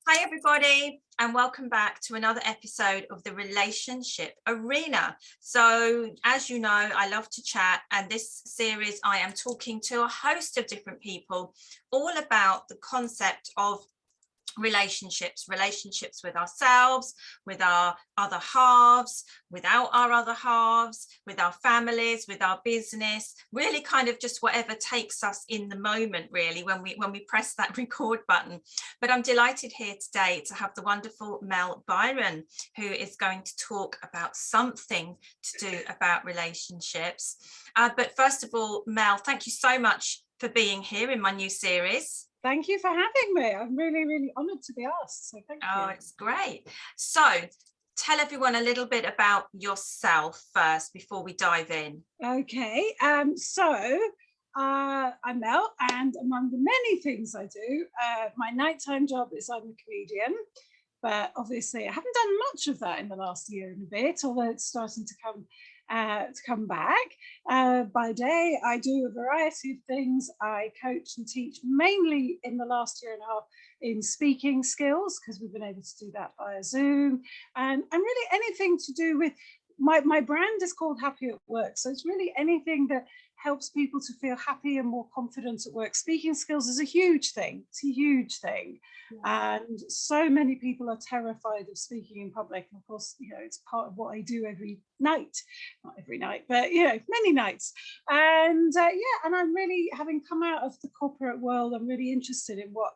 Hi, everybody, and welcome back to another episode of the Relationship Arena. So, as you know, I love to chat, and this series I am talking to a host of different people all about the concept of relationships with ourselves, with our other halves, without our other halves, with our families, with our business, really kind of just whatever takes us in the moment, really, when we press that record button. But I'm delighted here today to have the wonderful Mel Byron, who is going to talk about something to do about relationships. But first of all, Mel, thank you so much for being here in my new series. Thank you for having me. I'm really, really honoured to be asked. So thank you. Oh, it's great. So tell everyone a little bit about yourself first before we dive in. Okay. I'm Mel, and among the many things I do, my nighttime job is I'm a comedian. But obviously, I haven't done much of that in the last year and a bit, although it's starting to come back. By day, I do a variety of things. I coach and teach mainly in the last year and a half in speaking skills, because we've been able to do that via Zoom, and really anything to do with my brand is called Happy at Work. So it's really anything that helps people to feel happy and more confident at work. Speaking skills is a huge thing. It's a huge thing. Yeah. And so many people are terrified of speaking in public. And of course, it's part of what I do every night. Not every night, but, many nights. And and I'm really, having come out of the corporate world, I'm really interested in what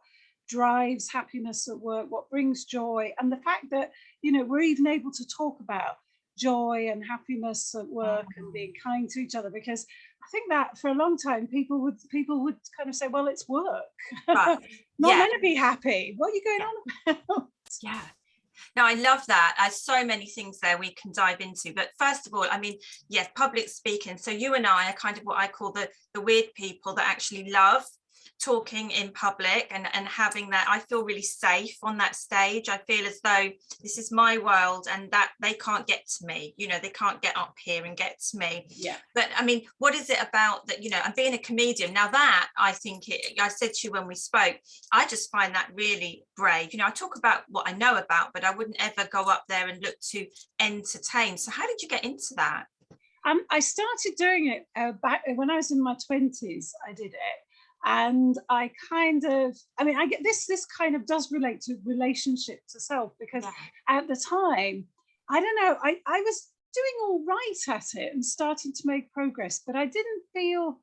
drives happiness at work, what brings joy. And the fact that, we're even able to talk about joy and happiness at work and being kind to each other, because I think that for a long time people would kind of say, well, it's work. Not meant to be happy. What are you going on about? Yeah. No, I love that. There's so many things there we can dive into. But first of all, I mean, yes, public speaking. So you and I are kind of what I call the weird people that actually love talking in public and having that. I feel really safe on that stage. I feel as though this is my world and that they can't get to me, they can't get up here and get to me. Yeah. But I mean, what is it about that, and being a comedian now, that I think I said to you when we spoke, I just find that really brave. I talk about what I know about, but I wouldn't ever go up there and look to entertain. So how did you get into that? I started doing it back when I was in my 20s. I did it. And I get this kind of does relate to relationship to self, because at the time, I don't know, I was doing all right at it and starting to make progress, but I didn't feel,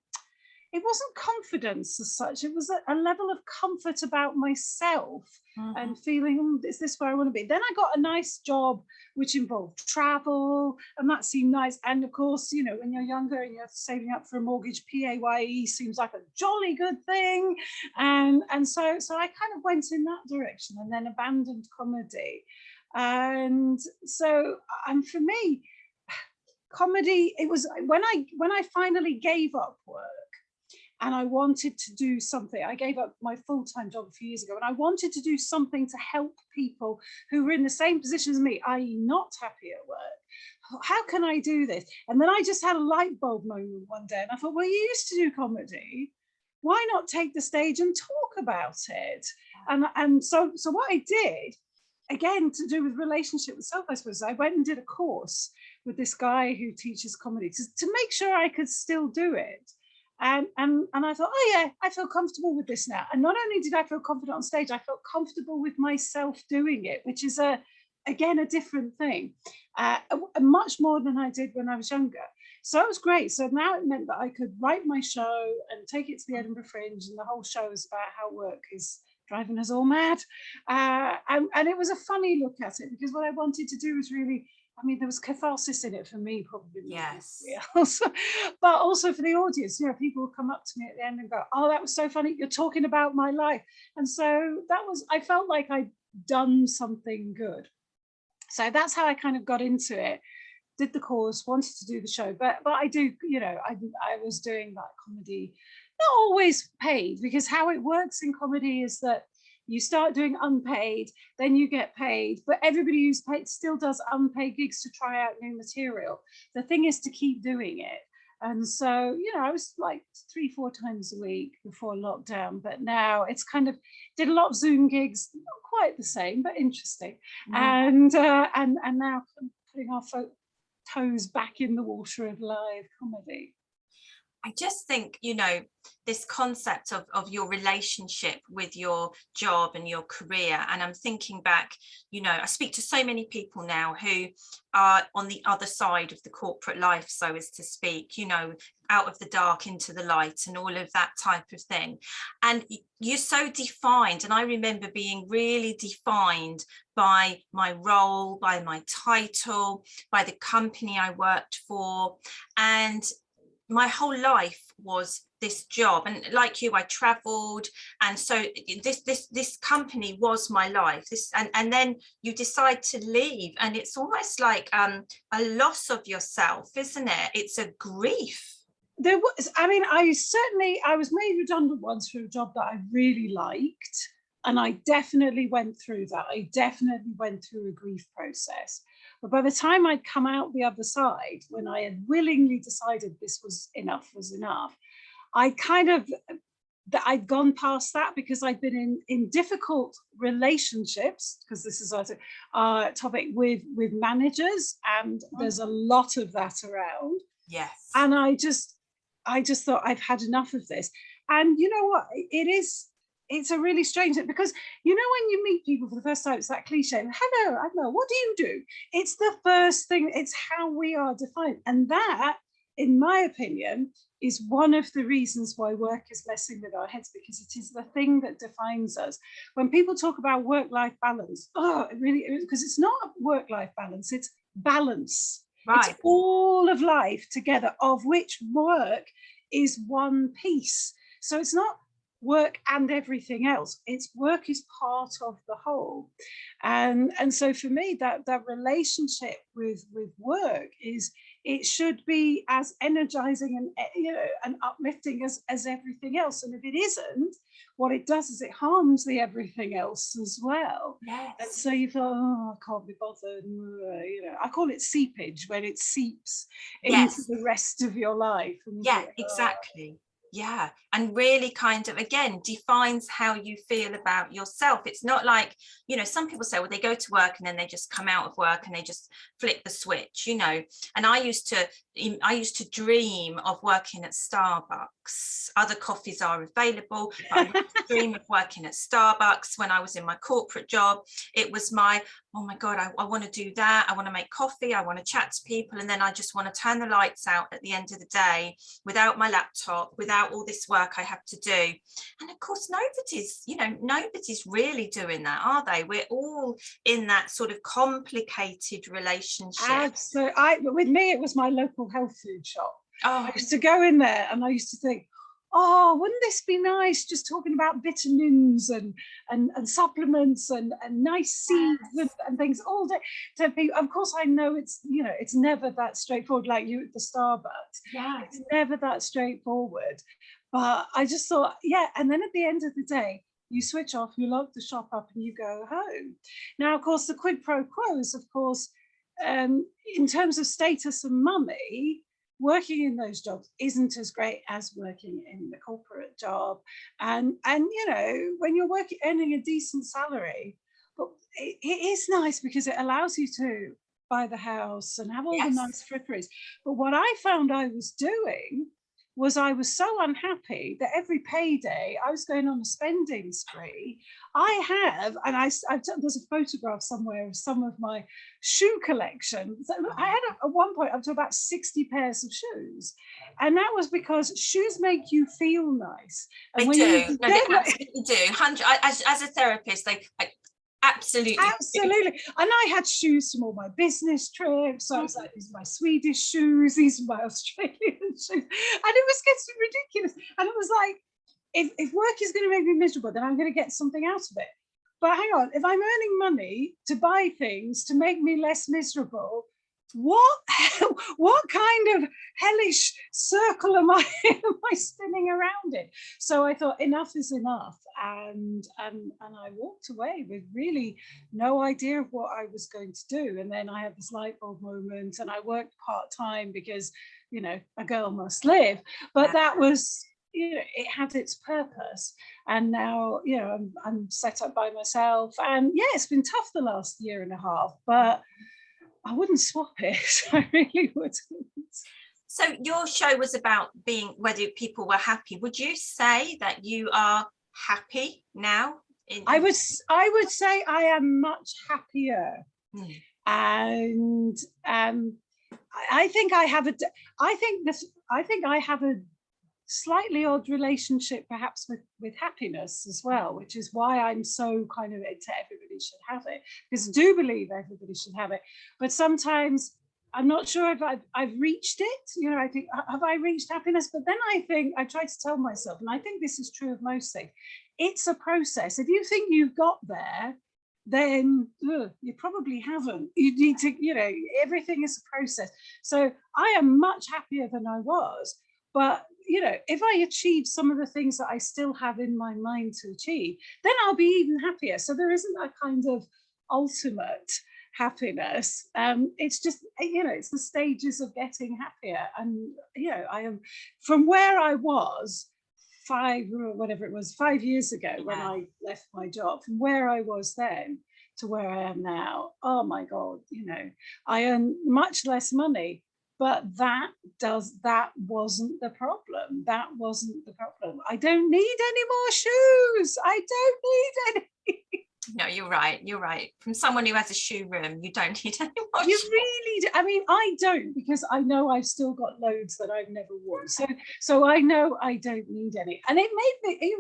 it wasn't confidence as such. It was a level of comfort about myself and feeling, is this where I want to be? Then I got a nice job which involved travel, and that seemed nice. And of course, when you're younger and you're saving up for a mortgage, PAYE seems like a jolly good thing. And so I kind of went in that direction and then abandoned comedy. And so, for me, comedy, it was when I finally gave up work and I wanted to do something. I gave up my full-time job a few years ago, and I wanted to do something to help people who were in the same position as me, i.e. not happy at work. How can I do this? And then I just had a light bulb moment one day, and I thought, well, you used to do comedy. Why not take the stage and talk about it? And so what I did, again, to do with relationship with self, I suppose, I went and did a course with this guy who teaches comedy to make sure I could still do it. And I thought, oh yeah, I feel comfortable with this now. And not only did I feel confident on stage, I felt comfortable with myself doing it, which is again a different thing, much more than I did when I was younger. So it was great. So now it meant that I could write my show and take it to the Edinburgh Fringe, and the whole show is about how work is driving us all mad. And it was a funny look at it, because what I wanted to do was really, there was catharsis in it for me, probably. Yes. But also for the audience. People will come up to me at the end and go, oh, that was so funny. You're talking about my life. And so I felt like I'd done something good. So that's how I kind of got into it. Did the course, wanted to do the show. But I do, I was doing that comedy, not always paid, because how it works in comedy is that you start doing unpaid, then you get paid, but everybody who's paid still does unpaid gigs to try out new material. The thing is to keep doing it. And so, I was like 3-4 times a week before lockdown, but now it's kind of, did a lot of Zoom gigs, not quite the same, but interesting. Mm. And now putting our toes back in the water of live comedy. I just think, this concept of your relationship with your job and your career. And I'm thinking back, I speak to so many people now who are on the other side of the corporate life, so as to speak, out of the dark into the light and all of that type of thing. And you're so defined. And I remember being really defined by my role, by my title, by the company I worked for. And my whole life was this job, and like you, I traveled, and so this company was my life. And then you decide to leave, and it's almost like a loss of yourself, isn't it? It's a grief. There was, I was made redundant once for a job that I really liked, and I definitely went through that. I definitely went through a grief process. But by the time I'd come out the other side, when I had willingly decided this was enough, I'd gone past that, because I'd been in difficult relationships, because this is our topic, with managers, and there's a lot of that around. Yes. And I just thought, I've had enough of this. And you know what? It's a really strange thing, because when you meet people for the first time, it's that cliche, hello, what do you do? It's the first thing, it's how we are defined. And that, in my opinion, is one of the reasons why work is messing with our heads, because it is the thing that defines us. When people talk about work-life balance, it really is, because it's not work-life balance, it's balance. Right. It's all of life together, of which work is one piece. So it's not work and everything else. It's work is part of the whole. And so for me, that relationship with work is, it should be as energizing and uplifting as everything else. And if it isn't, what it does is it harms the everything else as well. Yes. And so you thought, I can't be bothered. I call it seepage, when it seeps into the rest of your life. And exactly. Yeah, and really kind of, again, defines how you feel about yourself. It's not like, some people say, well, they go to work and then they just come out of work and they just flip the switch, and I used to dream of working at Starbucks. Other coffees are available, but I used to dream of working at Starbucks when I was in my corporate job. It was oh my God, I want to do that. I want to make coffee. I want to chat to people. And then I just want to turn the lights out at the end of the day without my laptop, without all this work I have to do. And of course, nobody's really doing that, are they? We're all in that sort of complicated relationship. Absolutely. With me, it was my local health food shop. Oh. I used to go in there and I used to think, wouldn't this be nice, just talking about vitamins and supplements and nice seeds and things all day to people. Of course, I know it's never that straightforward, like you at the Starbucks. Yeah, it's never that straightforward. But I just thought, and then at the end of the day, you switch off, you lock the shop up, and you go home. Now, of course, the quid pro quo is, of course, in terms of status and money, working in those jobs isn't as great as working in the corporate job. And when you're earning a decent salary, but it is nice because it allows you to buy the house and have all the nice fripperies. But what I found I was doing was, I was so unhappy that every payday I was going on a spending spree. There's a photograph somewhere of some of my shoe collection. So I had at one point up to about 60 pairs of shoes, and that was because shoes make you feel nice. And they absolutely do. As a therapist, they absolutely. And I had shoes from all my business trips. So I was like, these are my Swedish shoes, these are my Australian shoes. And it was getting ridiculous. And it was like, if work is going to make me miserable, then I'm going to get something out of it. But hang on, if I'm earning money to buy things to make me less miserable, what kind of hellish circle am I spinning around in? So I thought, enough is enough, and I walked away with really no idea of what I was going to do. And then I had this light bulb moment, and I worked part-time because a girl must live. But that was it had its purpose. And now, I'm set up by myself. And yeah, it's been tough the last year and a half, but I wouldn't swap it. I really wouldn't. So your show was about being, whether people were happy. Would you say that you are happy now? I would say I am much happier. And I think I have a slightly odd relationship perhaps with happiness as well, which is why I'm so kind of into everybody should have it, because I do believe everybody should have it. But sometimes I'm not sure if I've reached it. I think, have I reached happiness? But then I try to tell myself, and I think this is true of most things, it's a process. If you think you've got there, then you probably haven't. You need to, everything is a process. So I am much happier than I was. But, if I achieve some of the things that I still have in my mind to achieve, then I'll be even happier. So there isn't a kind of ultimate happiness. It's just, it's the stages of getting happier. And, I am from where I was 5 years ago when I left my job, from where I was then to where I am now. Oh my God, I earn much less money, but that wasn't the problem. That wasn't the problem. I don't need any more shoes. I don't need any. No, you're right. You're right. From someone who has a shoe room, you don't need any more. You really do. I mean, I don't, because I know I've still got loads that I've never worn. So I know I don't need any. And it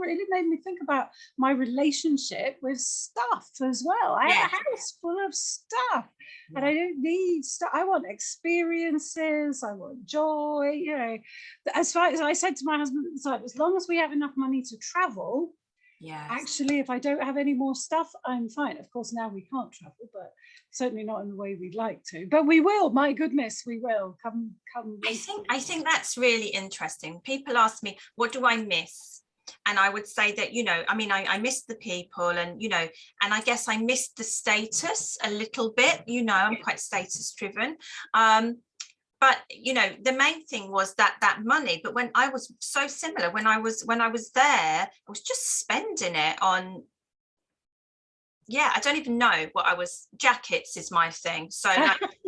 really made me think about my relationship with stuff as well. I have a house full of stuff, and I don't need stuff. I want experiences. I want joy. As far as I said to my husband at the time, as long as we have enough money to travel. Yeah. Actually, if I don't have any more stuff, I'm fine. Of course, now we can't travel, but certainly not in the way we'd like to. But we will. My goodness, we will come. I think that's really interesting. People ask me, what do I miss? And I would say that, I miss the people, and and I guess I missed the status a little bit. I'm quite status driven. But the main thing was that money. But when I was so similar, when I was there, I was just spending it on. I don't even know what I was. Jackets is my thing. So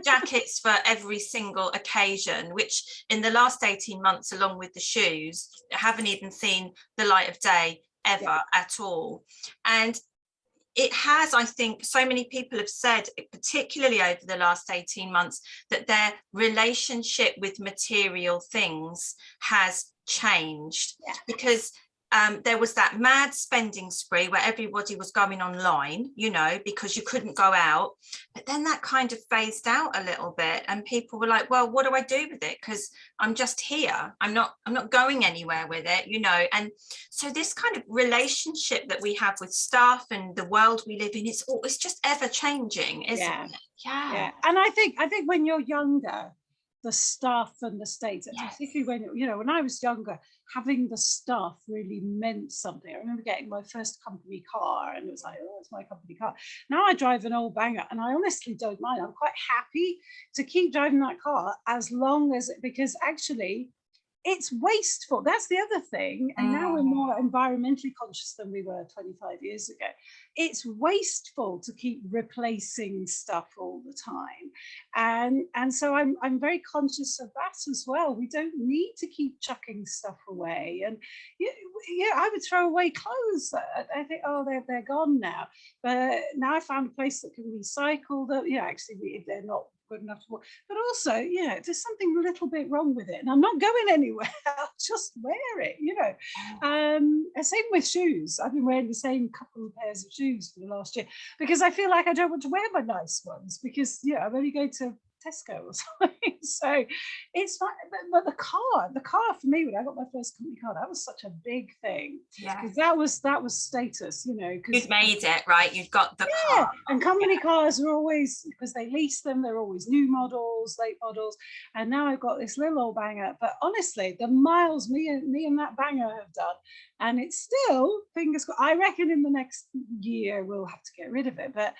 jackets for every single occasion, which in the last 18 months, along with the shoes, haven't even seen the light of day ever at all. And it has, I think, so many people have said, particularly over the last 18 months, that their relationship with material things has changed because there was that mad spending spree where everybody was going online, because you couldn't go out. But then that kind of phased out a little bit, and people were like, well, what do I do with it? Because I'm just here. I'm not going anywhere with it, And so this kind of relationship that we have with stuff and the world we live in, it's just ever changing, isn't it? Yeah. And I think when you're younger, the stuff and the states, particularly when I was younger, having the stuff really meant something. I remember getting my first company car, and it was like, oh, it's my company car. Now I drive an old banger, and I honestly don't mind. I'm quite happy to keep driving that car as long as, because actually it's wasteful. That's the other thing. And now we're more environmentally conscious than we were 25 years ago. It's wasteful to keep replacing stuff all the time. And so I'm very conscious of that as well. We don't need to keep chucking stuff away. And I would throw away clothes. I think, oh, they're gone now. But now I found a place that can recycle them. Actually, if they're not good enough to work. But also, there's something a little bit wrong with it, and I'm not going anywhere. I'll just wear it, Same with shoes. I've been wearing the same couple of pairs of shoes for the last year because I feel like I don't want to wear my nice ones because I'm only going to Tesco or something. So it's like, but the car for me, when I got my first company car, that was such a big thing. Because that was status, You'd made it, right? You've got the car. And company cars are always, because they lease them, they're always new models, late models. And now I've got this little old banger. But honestly, the miles me and that banger have done, and it's still, fingers crossed, I reckon in the next year we'll have to get rid of it. But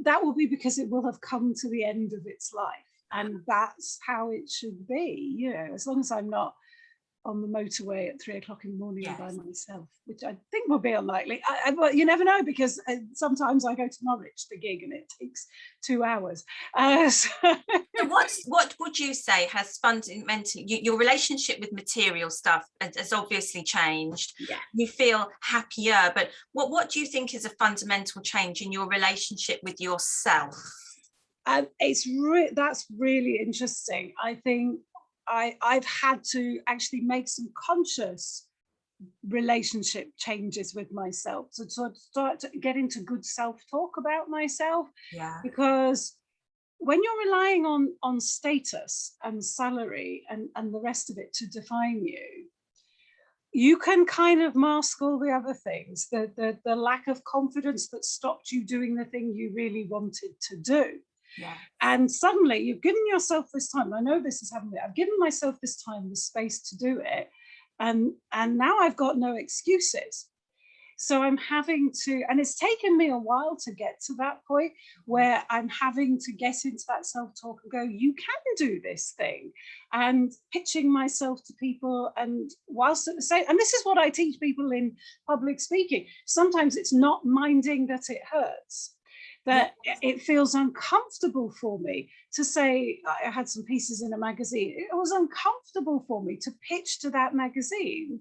that will be because it will have come to the end of its life. And that's how it should be, as long as I'm not on the motorway at 3 o'clock in the morning Yes. by myself, which I think will be unlikely. Well, you never know, because sometimes I go to Norwich, the gig, and it takes 2 hours. So what would you say has fundamentally, your relationship with material stuff has obviously changed? Yeah. You feel happier, but what do you think is a fundamental change in your relationship with yourself? That's really interesting. I think I've had to actually make some conscious relationship changes with myself to sort of start to get into good self-talk about myself. Yeah. Because when you're relying on status and salary and the rest of it to define you, you can kind of mask all the other things, the lack of confidence that stopped you doing the thing you really wanted to do. Yeah. And suddenly you've given yourself this time. I know this is happening. I've given myself this time, the space to do it. And now I've got no excuses. So I'm having to, and it's taken me a while to get to that point where I'm having to get into that self-talk and go, you can do this thing, and pitching myself to people. And whilst at the same, and this is what I teach people in public speaking, sometimes it's not minding that it hurts, that it feels uncomfortable for me to say. I had some pieces in a magazine. It was uncomfortable for me to pitch to that magazine.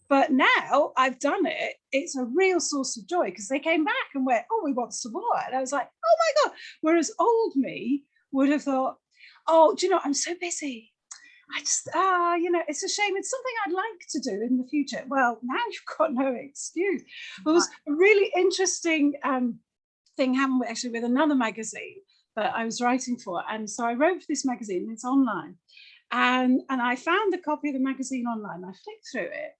But now I've done it, it's a real source of joy, because they came back and went, oh, we want some more. And I was like, oh my God. Whereas old me would have thought, oh, do you know, I'm so busy. I just, it's a shame. It's something I'd like to do in the future. Well, now you've got no excuse. There was a really interesting thing happened actually with another magazine that I was writing for. And so I wrote for this magazine, it's online. And I found a copy of the magazine online. I flicked through it.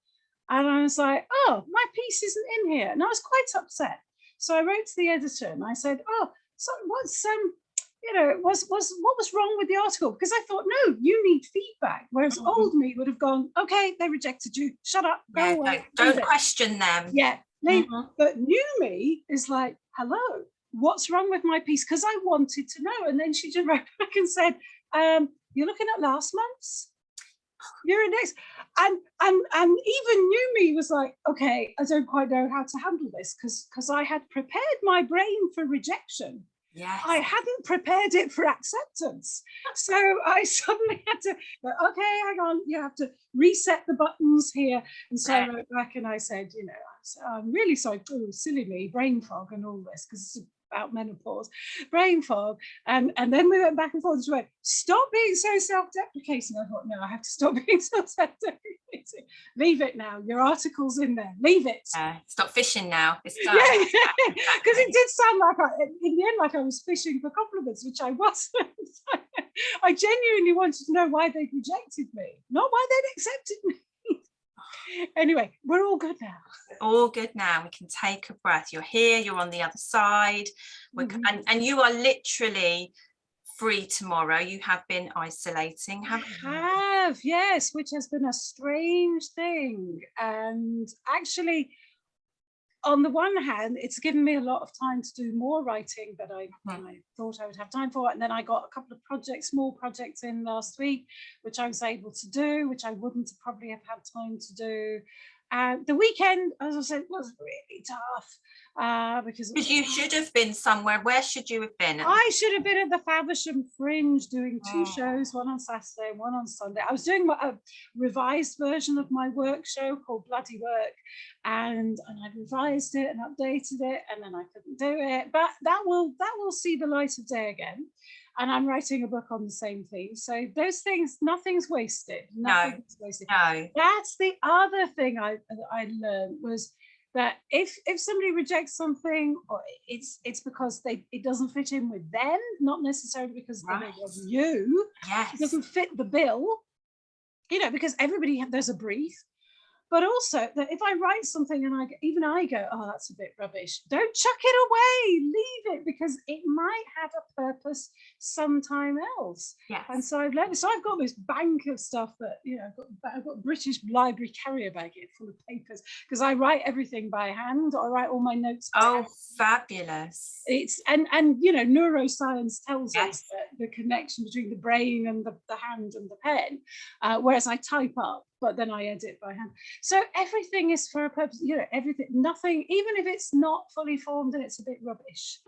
And I was like, oh, my piece isn't in here. And I was quite upset. So I wrote to the editor and I said, oh, so what's, what was wrong with the article? Because I thought, no, you need feedback. Whereas old me would have gone, okay, they rejected you. Shut up, go away. Don't question them. Yeah, leave. But new me is like, hello, what's wrong with my piece? Because I wanted to know. And then she just wrote back and said, you're looking at last month's? You're next. And even new me was like, okay, I don't quite know how to handle this, because I had prepared my brain for rejection. Yes. I hadn't prepared it for acceptance. So I suddenly had to go, okay, hang on, you have to reset the buttons here. And so I wrote back and I said, I'm really sorry, silly me, brain fog and all this, because it's about menopause, brain fog. And then we went back and forth and she went, stop being so self-deprecating. I thought, no, I have to stop being so self-deprecating. Leave it now. Your article's in there. Leave it. Stop fishing now. It's done. Yeah, because it did sound like, in the end, like I was fishing for compliments, which I wasn't. I genuinely wanted to know why they'd rejected me, not why they'd accepted me. Anyway, we're all good now. All good now. We can take a breath. You're here, you're on the other side. And you are literally free tomorrow. You have been isolating, haven't you? I have, yes, which has been a strange thing. And actually, on the one hand, it's given me a lot of time to do more writing than I thought I would have time for. And then I got a couple of small projects in last week, which I was able to do, which I wouldn't probably have had time to do. The weekend, as I said, was really tough because you should have been somewhere. Where should you have been? I should have been at the Edinburgh Fringe doing 2 shows, one on Saturday and one on Sunday. I was doing a revised version of my work show called Bloody Work, and I revised it and updated it, and then I couldn't do it. But that will see the light of day again. And I'm writing a book on the same theme. So those things, nothing's wasted. Nothing's wasted. No. That's the other thing I learned, was that if somebody rejects something, or it's because it doesn't fit in with them, not necessarily because they don't love you. Yes. It doesn't fit the bill, because there's a brief. But also that if I write something and I go, oh, that's a bit rubbish, don't chuck it away, leave it, because it might have a purpose sometime else. Yes. And so I've learned. So I've got this bank of stuff that, I've got a British Library carrier bag full of papers, because I write everything by hand. I write all my notes by hand. Fabulous. It's and neuroscience tells us that the connection between the brain and the hand and the pen, whereas I type up but then I edit by hand. So everything is for a purpose, you know, everything, nothing, even if it's not fully formed and it's a bit rubbish,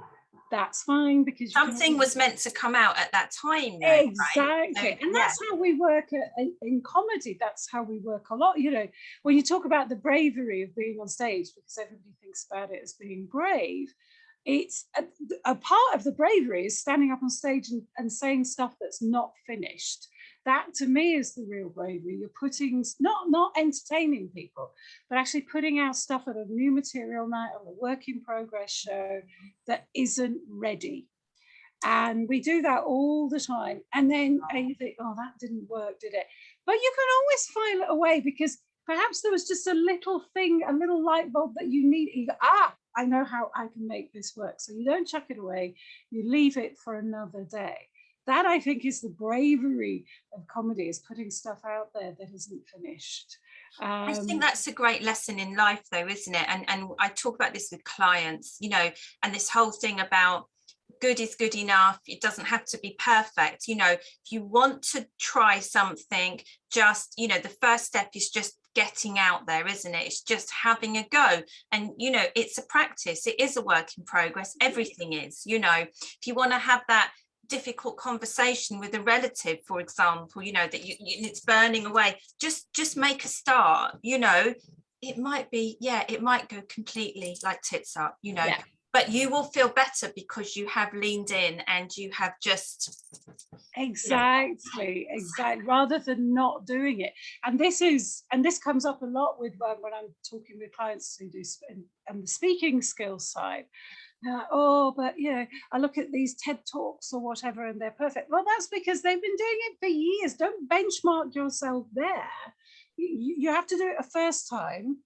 that's fine, because something was meant to come out at that time though, exactly, right? and that's how we work in comedy. That's how we work a lot, you know, when you talk about the bravery of being on stage, because everybody thinks about it as being brave. It's a part of the bravery is standing up on stage and saying stuff that's not finished. That to me is the real bravery. You're putting, not entertaining people, but actually putting out stuff at a new material night or a work in progress show that isn't ready. And we do that all the time. And then you think, oh, that didn't work, did it? But you can always file it away, because perhaps there was just a little thing, a little light bulb that you need. You go, I know how I can make this work. So you don't chuck it away, you leave it for another day. That, I think, is the bravery of comedy, is putting stuff out there that isn't finished. I think that's a great lesson in life though, isn't it? And I talk about this with clients, you know, and this whole thing about good is good enough. It doesn't have to be perfect. You know, if you want to try something, just, you know, the first step is just getting out there, isn't it? It's just having a go. And, you know, it's a practice. It is a work in progress. Everything is, you know, if you want to have that difficult conversation with a relative, for example, you know, that it's burning away, just make a start, you know. It might be, it might go completely like tits up, you know, but you will feel better because you have leaned in and you have just exactly rather than not doing it. And this comes up a lot with when I'm talking with clients who do and the speaking skills side. Oh, but you know, I look at these TED Talks or whatever and they're perfect. Well, that's because they've been doing it for years. Don't benchmark yourself there. You have to do it a first time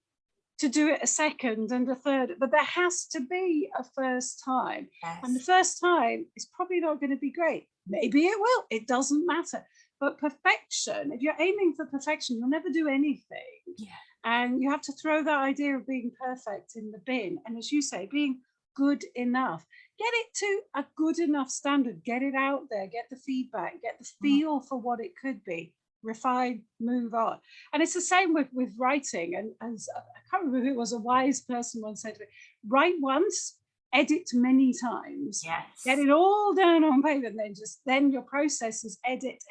to do it a second and a third, but there has to be a first time. And the first time is probably not going to be great. Maybe it will, it doesn't matter. But perfection, if you're aiming for perfection, you'll never do anything. And you have to throw that idea of being perfect in the bin. And as you say, being good enough, get it to a good enough standard, get it out there, get the feedback, get the feel for what it could be, refine, move on. And it's the same with writing. And as I can't remember who it was, a wise person once said to me, write once, edit many times, get it all down on paper, and then your process is edit.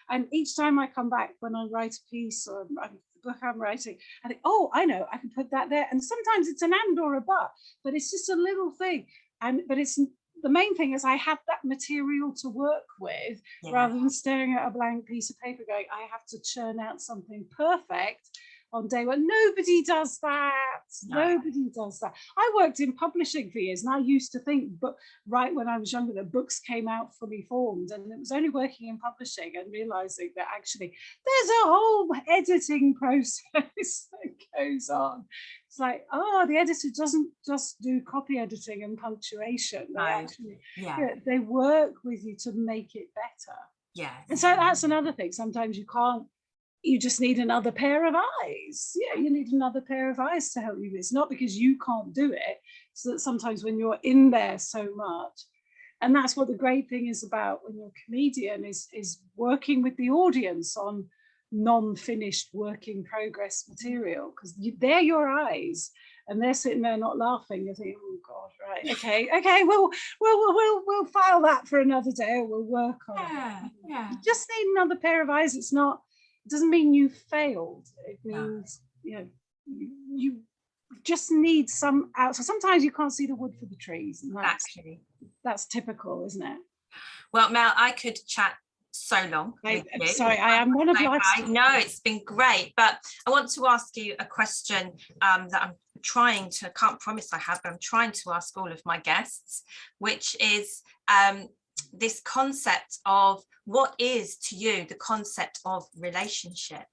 And each time I come back, when I write a piece or the book I'm writing, I think, oh, I know, I can put that there. And sometimes it's an and or a but it's just a little thing. But it's the main thing is I have that material to work with, rather than staring at a blank piece of paper going, I have to churn out something perfect on day one. Nobody does that. Nobody does that. I worked in publishing for years, and I used to think, but right when I was younger, that books came out fully formed, and it was only working in publishing and realizing that actually there's a whole editing process that goes on. It's like, oh, the editor doesn't just do copy editing and punctuation. They actually, they work with you to make it better. And so that's another thing. Sometimes you just need another pair of eyes. You need another pair of eyes to help you. It's not because you can't do it. So that sometimes when you're in there so much, and that's what the great thing is about when you're a comedian, is working with the audience on non-finished work in progress material, because they're your eyes and they're sitting there not laughing. You think, oh God, right, okay, we'll file that for another day, or we'll work on it. You just need another pair of eyes. It doesn't mean you failed. It means you just need some out. So sometimes you can't see the wood for the trees, and that's typical, isn't it? Well, Mel, I could chat so long. Sorry, I am one of life's. No, it's been great, but I want to ask you a question that I'm trying to, can't promise I have, but I'm trying to ask all of my guests, which is this concept of, what is to you the concept of relationship?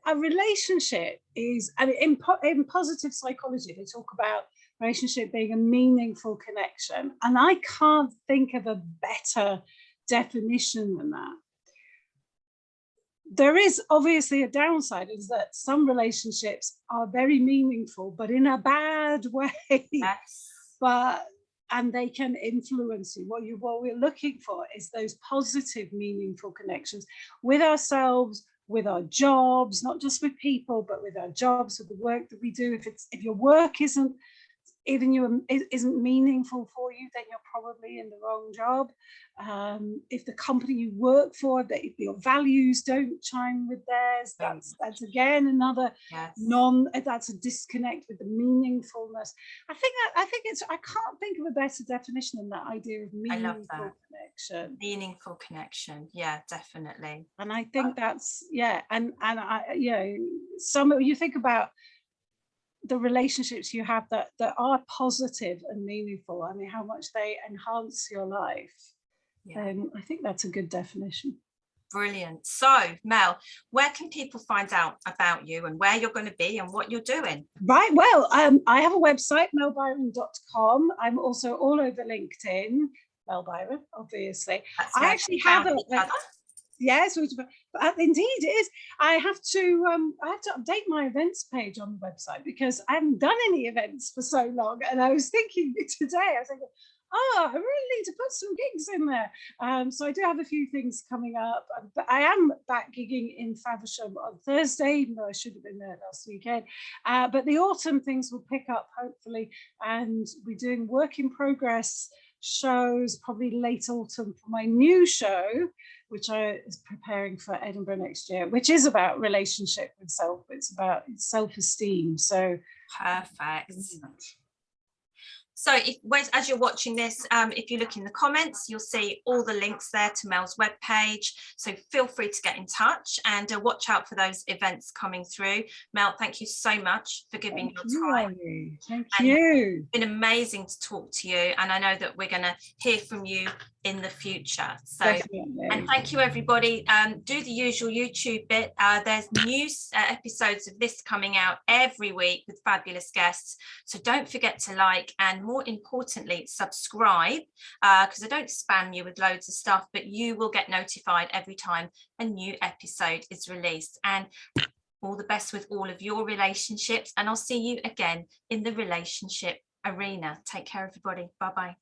A relationship is, I mean, in positive psychology, they talk about relationship being a meaningful connection. And I can't think of a better definition than that. There is obviously a downside, is that some relationships are very meaningful, but in a bad way. But and they can influence you. What we're looking for is those positive, meaningful connections with ourselves, with our jobs, not just with people, but with our jobs, with the work that we do. If your work isn't meaningful for you, then you're probably in the wrong job. If the company you work for, if your values don't chime with theirs, that's again another that's a disconnect with the meaningfulness. I think I can't think of a better definition than that idea of meaningful connection. Meaningful connection, yeah, definitely. And I think that's and I, you think about the relationships you have that are positive and meaningful, I mean, how much they enhance your life. I think that's a good definition. Brilliant. So Mel, where can people find out about you and where you're going to be and what you're doing? Right, well, I have a website, melbyron.com. I'm also all over LinkedIn, Mel Byron, obviously. I actually have yes, indeed it is. I have to update my events page on the website because I haven't done any events for so long. And I was thinking today, I was thinking, I really need to put some gigs in there. So I do have a few things coming up, but I am back gigging in Faversham on Thursday, even though I should have been there last weekend. But the autumn things will pick up, hopefully, and we're doing work in progress shows probably late autumn for my new show, which is preparing for Edinburgh next year, which is about relationship with self. It's about self-esteem. So perfect. So as you're watching this, if you look in the comments, you'll see all the links there to Mel's webpage. So feel free to get in touch and watch out for those events coming through. Mel, thank you so much for giving your time. Thank you. It's been amazing to talk to you. And I know that we're going to hear from you in the future. So, and thank you, everybody. Do the usual YouTube bit. There's new episodes of this coming out every week with fabulous guests. So don't forget to like and more importantly, subscribe, because I don't spam you with loads of stuff, but you will get notified every time a new episode is released. And all the best with all of your relationships. And I'll see you again in the relationship arena. Take care, everybody. Bye-bye.